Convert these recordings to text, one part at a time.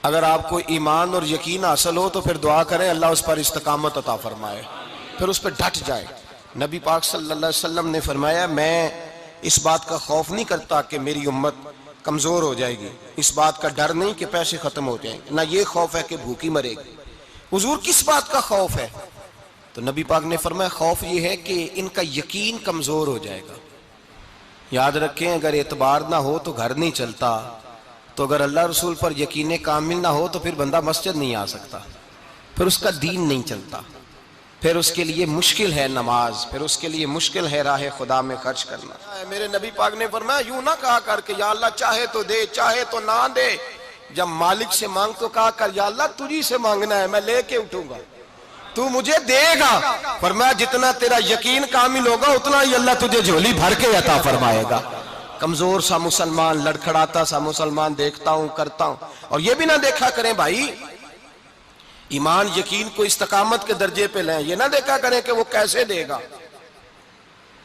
اگر آپ کو ایمان اور یقین حاصل ہو تو پھر دعا کریں اللہ اس پر استقامت عطا فرمائے، پھر اس پہ ڈٹ جائے۔ نبی پاک صلی اللہ علیہ وسلم نے فرمایا میں اس بات کا خوف نہیں کرتا کہ میری امت کمزور ہو جائے گی، اس بات کا ڈر نہیں کہ پیسے ختم ہو جائیں گے، نہ یہ خوف ہے کہ بھوکی مرے گی۔ حضور کس بات کا خوف ہے؟ تو نبی پاک نے فرمایا خوف یہ ہے کہ ان کا یقین کمزور ہو جائے گا۔ یاد رکھیں اگر اعتبار نہ ہو تو گھر نہیں چلتا، تو اگر اللہ رسول پر یقین کامل نہ ہو تو پھر بندہ مسجد نہیں آ سکتا، پھر اس کا دین نہیں چلتا، پھر اس کے لیے مشکل ہے نماز، پھر اس کے لیے مشکل ہے راہ خدا میں خرچ کرنا۔ میرے نبی پاک نے فرمایا یوں نہ کہا کر کہ یا اللہ چاہے تو دے چاہے تو نہ دے، جب مالک سے مانگ تو کہا کر یا اللہ تجھی سے مانگنا ہے، میں لے کے اٹھوں گا، تو مجھے دے گا۔ فرمایا جتنا تیرا یقین کامل ہوگا اتنا ہی اللہ تجھے جھولی بھر کے عطا فرمائے گا۔ کمزور سا مسلمان، لڑکھڑاتا سا مسلمان دیکھتا ہوں کرتا ہوں، اور یہ بھی نہ دیکھا کریں بھائی ایمان یقین کو استقامت کے درجے پہ لیں، یہ نہ دیکھا کریں کہ وہ کیسے دے گا،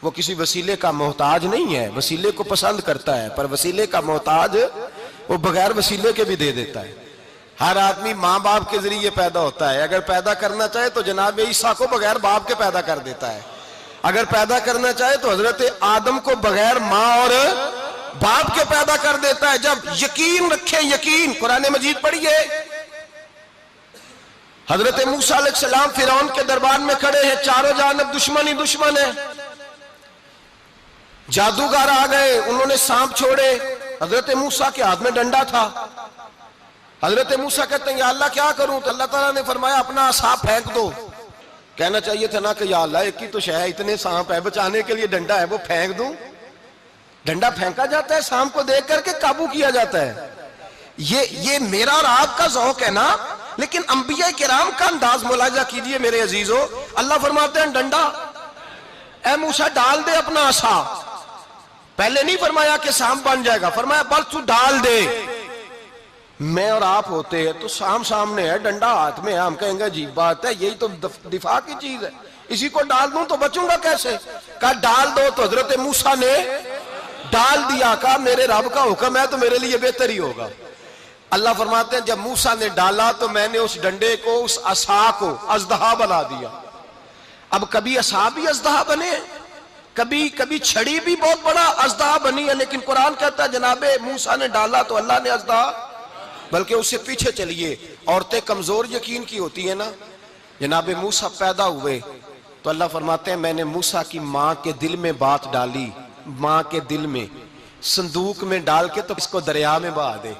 وہ کسی وسیلے کا محتاج نہیں ہے، وسیلے کو پسند کرتا ہے، پر وسیلے کا محتاج وہ بغیر وسیلے کے بھی دے دیتا ہے۔ ہر آدمی ماں باپ کے ذریعے پیدا ہوتا ہے، اگر پیدا کرنا چاہے تو جناب عیسیٰ کو بغیر باپ کے پیدا کر دیتا ہے، اگر پیدا کرنا چاہے تو حضرت آدم کو بغیر ماں اور باپ کے پیدا کر دیتا ہے۔ جب یقین رکھیں، یقین، قرآن مجید پڑھیے، حضرت موسیٰ علیہ السلام فرعون کے دربار میں کھڑے ہیں، چاروں جانب دشمن ہی دشمن ہے، جادوگر آ گئے، انہوں نے سانپ چھوڑے، حضرت موسیٰ کے ہاتھ میں ڈنڈا تھا، حضرت موسیٰ کہتے ہیں یا اللہ کیا کروں؟ تو اللہ تعالیٰ نے فرمایا اپنا عصا پھینک دو۔ کہنا چاہیے تھا نا کہ یا اللہ ایک ہی تو شے ہے، اتنے سانپ ہے، بچانے کے لیے ڈنڈا ہے وہ پھینک دوں؟ ڈنڈا پھینکا جاتا ہے، سانپ کو دیکھ کر کے قابو کیا جاتا ہے۔ یہ میرا اور آپ کا ذوق ہے نا، لیکن انبیاء کرام کا انداز ملاحظہ کیجئے میرے عزیزو۔ اللہ فرماتے ہیں ڈنڈا، اے موسیٰ ڈال دے اپنا عصا، پہلے نہیں فرمایا کہ سانپ بن جائے گا، فرمایا بس تو ڈال دے۔ میں اور آپ ہوتے ہیں تو سام سامنے ہے، ڈنڈا ہاتھ میں ہے، ہم کہیں گے عجیب بات ہے، یہی تو دفاع کی چیز ہے، اسی کو ڈال دوں تو بچوں گا کیسے؟ کہا ڈال دو، تو حضرت موسیٰ نے ڈال دیا، کہا میرے رب کا حکم ہے تو میرے لیے بہتر ہی ہوگا۔ اللہ فرماتے ہیں جب موسیٰ نے ڈالا تو میں نے اس ڈنڈے کو، اس عصا کو اژدہا بنا دیا۔ اب کبھی عصا بھی اژدہا بنے، کبھی چھڑی بھی بہت بڑا اژدہا بنی ہے، لیکن قرآن کہتا ہے جناب موسیٰ نے ڈالا تو اللہ نے اژدہا، بلکہ اس سے پیچھے چلیے، عورتیں کمزور یقین کی ہوتی ہیں نا، جناب موسیٰ پیدا ہوئے تو اللہ فرماتے ہیں میں نے موسیٰ کی ماں کے دل میں بات ڈالی، ماں کے دل میں، صندوق میں ڈال کے تو اس کو دریا میں بہا دے۔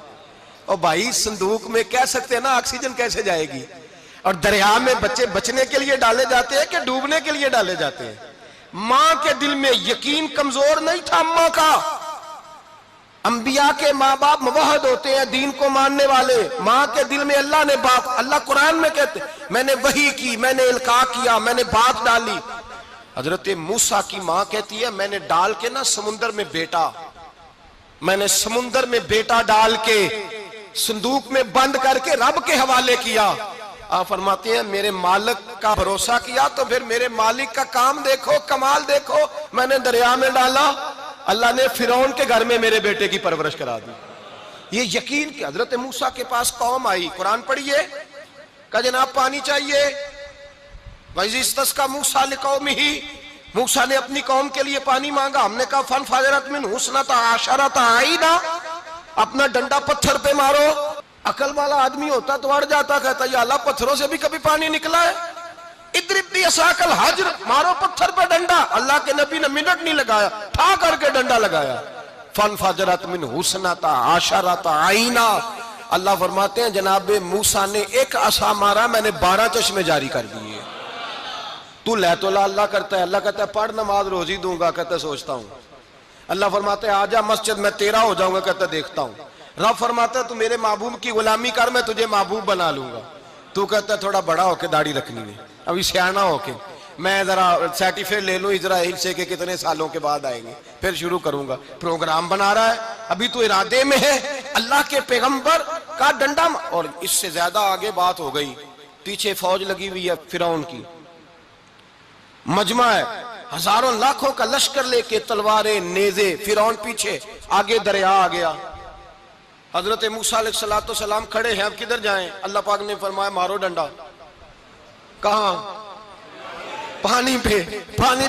اور بھائی صندوق میں کہہ سکتے ہیں نا آکسیجن کیسے جائے گی، اور دریا میں بچے بچنے کے لیے ڈالے جاتے ہیں کہ ڈوبنے کے لیے ڈالے جاتے ہیں؟ ماں کے دل میں یقین کمزور نہیں تھا اماں کا۔ انبیاء کے ماں باپ موحد ہوتے ہیں، دین کو ماننے والے، ماں کے دل میں اللہ نے باپ، اللہ قرآن میں کہتے میں نے وحی کی، میں نے القاء کیا، میں نے بات ڈالی۔ حضرت موسیٰ کی ماں کہتی ہے میں نے ڈال کے نا سمندر میں بیٹا، میں نے سمندر میں بیٹا ڈال کے صندوق میں بند کر کے رب کے حوالے کیا۔ آپ فرماتے ہیں میرے مالک کا بھروسہ کیا تو پھر میرے مالک کا کام دیکھو، کمال دیکھو، میں نے دریا میں ڈالا، اللہ نے فرعون کے گھر میں میرے بیٹے کی پرورش کرا دی۔ یہ یقین کہ حضرت موسیٰ کے پاس قوم آئی، قرآن پڑھیے، کہا جناب پانی چاہیے، وَإِذِ اسْتَسْقَىٰ مُوسَىٰ لِقَوْمِهِ، موسیٰ نے اپنی قوم کے لیے پانی مانگا، ہم نے کہا فَانْفَجَرَتْ مِنْهُ اثْنَتَا عَشَرَةَ عَيْنًا، اپنا ڈنڈا پتھر پہ مارو۔ عقل والا آدمی ہوتا تو اڑ جاتا، کہتا یا اللہ پتھروں سے بھی کبھی پانی نکلا ہے؟ اضرب بعصاک الحجر، مارو پتھر پہ ڈنڈا۔ اللہ کے نبی نے منٹ نہیں لگایا، ٹھا کر کے ڈنڈا لگایا، فَانْفَجَرَتْ مِنْهُ اثْنَتَا عَشَرَةَ عَيْنًا۔ اللہ فرماتے ہیں جناب موسیٰ نے ایک عصا مارا، میں نے 12 چشمے جاری کر دیے۔ تو لے تو اللہ کرتا ہے، اللہ کہتا ہے پڑھ نماز روزی دوں گا، کہتا ہے سوچتا ہوں۔ اللہ فرماتا ہے آجا مسجد میں تیرا ہو جاؤں گا، کہتا ہے دیکھتا ہوں۔ رب فرماتا ہے تو میرے محبوب کی غلامی کر، میں تجھے محبوب بنا لوں گا۔ تو کہتا ہے تھوڑا بڑا ہو کے داڑھی رکھنی ہے، ابھی سیانا ہو کے میں ذرا سرٹیفکیٹ لے لوں اسرائیل سے کہ کتنے سالوں کے بعد آئیں گے، پھر شروع کروں گا۔ پروگرام بنا رہا ہے، ابھی تو ارادے میں ہے۔ اللہ کے پیغمبر کا ڈنڈا، اور اس سے زیادہ آگے بات ہو گئی، پیچھے فوج لگی ہوئی ہے فرعون کی، مجمع ہے، ہزاروں لاکھوں کا لشکر لے کے، تلواریں نیزے، فرعون پیچھے، آگے دریا آ گیا۔ حضرت موسیٰ علیہ السلام کھڑے ہیں، اب کدھر جائیں؟ اللہ پاک نے فرمایا مارو ڈنڈا۔ کہاں؟ پانی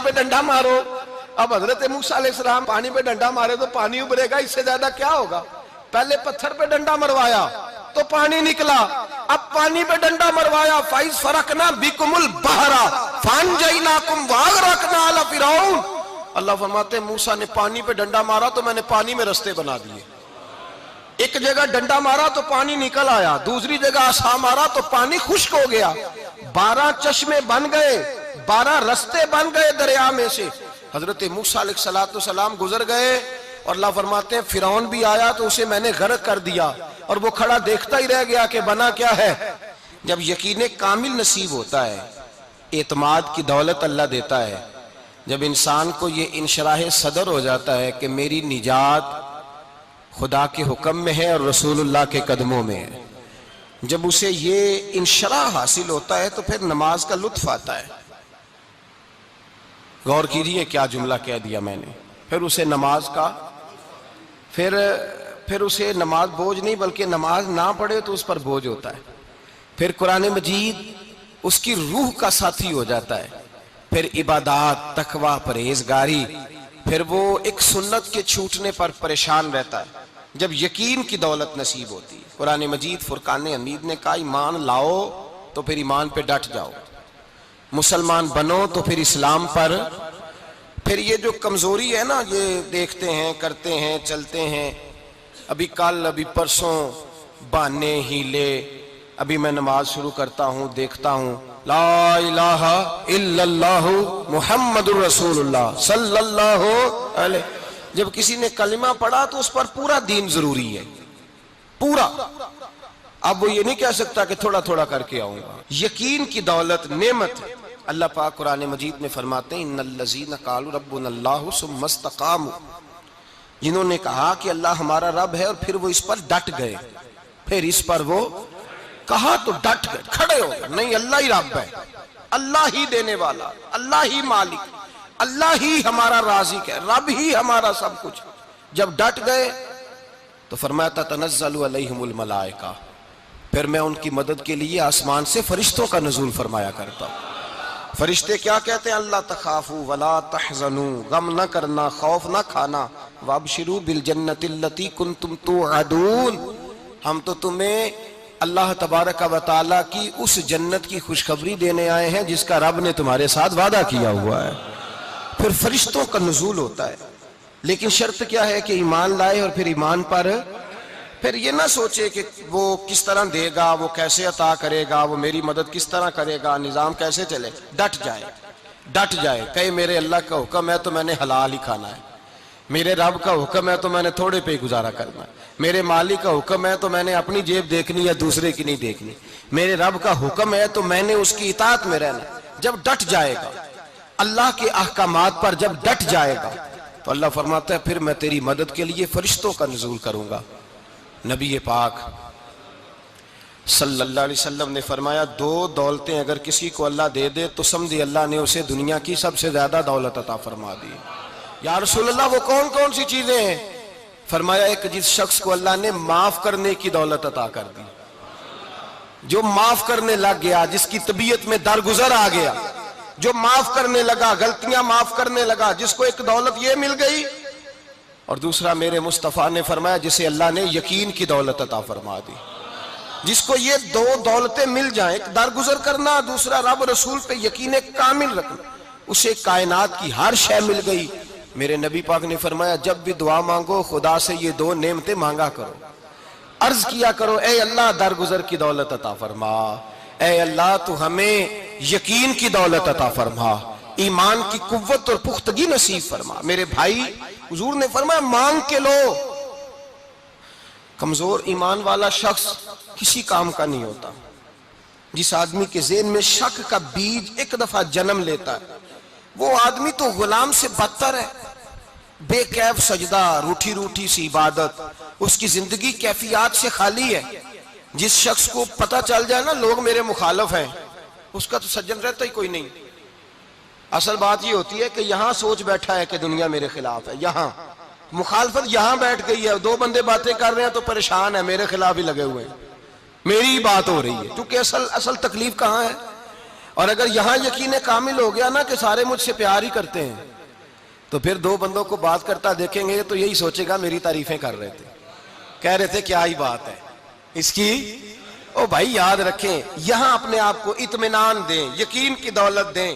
پہ ڈنڈا مارو۔ اب حضرت موسیٰ علیہ السلام پانی پہ ڈنڈا مارے تو پانی ابھرے گا، اس سے زیادہ کیا ہوگا؟ پہلے پتھر پہ ڈنڈا مروایا تو پانی نکلا، اب پانی پہ ڈنڈا مروایا، فَإِذْ فَرَقْنَا بِكُمُ الْبَحْرَ فَأَنْجَيْنَاكُمْ وَأَغْرَقْنَا آلَ فِرْعَوْنَ۔ اللہ فرماتے ہیں موسیٰ نے پانی پہ ڈنڈا مارا تو میں نے پانی میں رستے بنا دیے۔ ایک جگہ ڈنڈا مارا تو پانی نکل آیا، دوسری جگہ عصا مارا تو پانی خشک ہو گیا، 12 چشمے بن گئے، 12 رستے بن گئے دریا میں سے۔ حضرت موسیٰ علیہ السلام گزر گئے اور اللہ فرماتے ہیں فرعون بھی آیا تو اسے میں نے غرق کر دیا، اور وہ کھڑا دیکھتا ہی رہ گیا کہ بنا کیا ہے۔ جب یقین کامل نصیب ہوتا ہے، اعتماد کی دولت اللہ دیتا ہے، جب انسان کو یہ انشراح صدر ہو جاتا ہے کہ میری نجات خدا کے حکم میں ہے اور رسول اللہ کے قدموں میں ہے، جب اسے یہ انشراح حاصل ہوتا ہے تو پھر نماز کا لطف آتا ہے۔ غور کیجئے کیا جملہ کہہ دیا میں نے۔ پھر اسے نماز کا پھر اسے نماز بوجھ نہیں، بلکہ نماز نہ پڑھے تو اس پر بوجھ ہوتا ہے۔ پھر قرآن مجید اس کی روح کا ساتھی ہو جاتا ہے، پھر عبادات، تقوی، پرہیزگاری، پھر وہ ایک سنت کے چھوٹنے پر پریشان رہتا ہے جب یقین کی دولت نصیب ہوتی ہے۔ قرآن مجید فرقان حمید نے کہا ایمان لاؤ تو پھر ایمان پہ ڈٹ جاؤ، مسلمان بنو تو پھر اسلام پر۔ پھر یہ جو کمزوری ہے نا، یہ دیکھتے ہیں، کرتے ہیں، چلتے ہیں، ابھی کل ابھی پرسوں بہانے ہیلے، ابھی میں نماز شروع کرتا ہوں دیکھتا ہوں لا الہ الا اللہ محمد الرسول اللہ صلی اللہ علیہ۔ جب کسی نے کلمہ پڑھا تو اس پر پورا دین ضروری ہے، پورا۔ اب وہ یہ نہیں کہہ سکتا کہ تھوڑا تھوڑا کر کے آؤں گا۔ یقین کی دولت نعمت ہے۔ اللہ پاک قرآن مجید میں فرماتے ہیں ان الذین قالوا ربنا اللہ ثم استقاموا، جنہوں نے کہا کہ اللہ ہمارا رب ہے اور پھر وہ اس پر ڈٹ گئے، پھر اس پر وہ کہا تو ڈٹ گئے، کھڑے ہو گئے، نہیں اللہ ہی رب ہے، اللہ ہی دینے والا، اللہ ہی مالک، اللہ ہی ہمارا رازق ہے، رب ہی ہمارا سب کچھ۔ جب ڈٹ گئے تو فرمایا تتنزل علیہم الملائکہ، پھر میں ان کی مدد کے لیے آسمان سے فرشتوں کا نزول فرمایا کرتا ہوں۔ فرشتے کیا کہتے ہیں؟ اللہ تخافوا ولا تحزنوا، غم نہ کرنا، خوف نہ کھانا، وابشروا بالجنۃ التی کنتم توعدون، ہم تو تمہیں اللہ تبارک و تعالیٰ کی اس جنت کی خوشخبری دینے آئے ہیں جس کا رب نے تمہارے ساتھ وعدہ کیا ہوا ہے۔ پھر فرشتوں کا نزول ہوتا ہے، لیکن شرط کیا ہے کہ ایمان لائے، اور پھر ایمان پر پھر یہ نہ سوچے کہ وہ کس طرح دے گا، وہ کیسے عطا کرے گا، وہ میری مدد کس طرح کرے گا، نظام کیسے چلے۔ ڈٹ جائے کہے میرے اللہ کا حکم ہے تو میں نے حلال ہی کھانا ہے، میرے رب کا حکم ہے تو میں نے تھوڑے پہ ہی گزارا کرنا ہے، میرے مالک کا حکم ہے تو میں نے اپنی جیب دیکھنی یا دوسرے کی نہیں دیکھنی، میرے رب کا حکم ہے تو میں نے اس کی اطاعت میں رہنا۔ جب ڈٹ جائے گا اللہ کے احکامات پر، جب ڈٹ جائے گا تو اللہ فرماتا ہے پھر میں تیری مدد کے لیے فرشتوں کا نزول کروں گا۔ نبی پاک صلی اللہ علیہ وسلم نے فرمایا 2 دولتیں اگر کسی کو اللہ دے دے تو سمجھے اللہ نے اسے دنیا کی سب سے زیادہ دولت عطا فرما دی۔ یا رسول اللہ وہ کون کون سی چیزیں ہیں؟ فرمایا ایک جس شخص کو اللہ نے معاف کرنے کی دولت عطا کر دی، جو معاف کرنے لگ گیا، جس کی طبیعت میں درگزر آ گیا، جو معاف کرنے لگا، غلطیاں معاف کرنے لگا، جس کو ایک دولت یہ مل گئی۔ اور دوسرا میرے مصطفیٰ نے فرمایا جسے اللہ نے یقین کی دولت عطا فرما دی، جس کو یہ 2 دولتیں مل جائیں، ایک درگزر کرنا، دوسرا رب رسول پہ یقین کامل رکھنا، اسے کائنات کی ہر شے مل گئی۔ میرے نبی پاک نے فرمایا جب بھی دعا مانگو خدا سے یہ 2 نعمتیں مانگا کرو، عرض کیا کرو اے اللہ درگزر کی دولت عطا فرما، اے اللہ تو ہمیں یقین کی دولت عطا فرما، ایمان کی قوت اور پختگی نصیب فرما۔ میرے بھائی حضور نے فرمایا مانگ کے لو۔ کمزور ایمان والا شخص کسی کام کا نہیں ہوتا۔ جس آدمی کے ذہن میں شک کا بیج ایک دفعہ جنم لیتا ہے وہ آدمی تو غلام سے بدتر ہے، بے کیف سجدہ، روٹھی روٹھی سی عبادت، اس کی زندگی کیفیات سے خالی ہے۔ جس شخص کو پتہ چل جائے نا لوگ میرے مخالف ہیں، اس کا تو سجن رہتا ہی کوئی نہیں۔ اصل بات یہ ہوتی ہے کہ یہاں سوچ بیٹھا ہے کہ دنیا میرے خلاف ہے، مخالفت یہاں بیٹھ گئی ہے، دو بندے باتیں کر رہے ہیں تو پریشان ہے، میرے خلاف ہی لگے ہوئے ہیں، میری ہی بات ہو رہی ہے، کیونکہ اصل تکلیف کہاں ہے؟ اور اگر یہاں یقین کامل ہو گیا نا کہ سارے مجھ سے پیار ہی کرتے ہیں، تو پھر دو بندوں کو بات کرتا دیکھیں گے تو یہی سوچے گا میری تعریفیں کر رہے تھے، کہہ رہے تھے کیا ہی بات ہے اس کی۔ او بھائی یاد رکھیں، یہاں اپنے آپ کو اطمینان دیں، یقین کی دولت دیں۔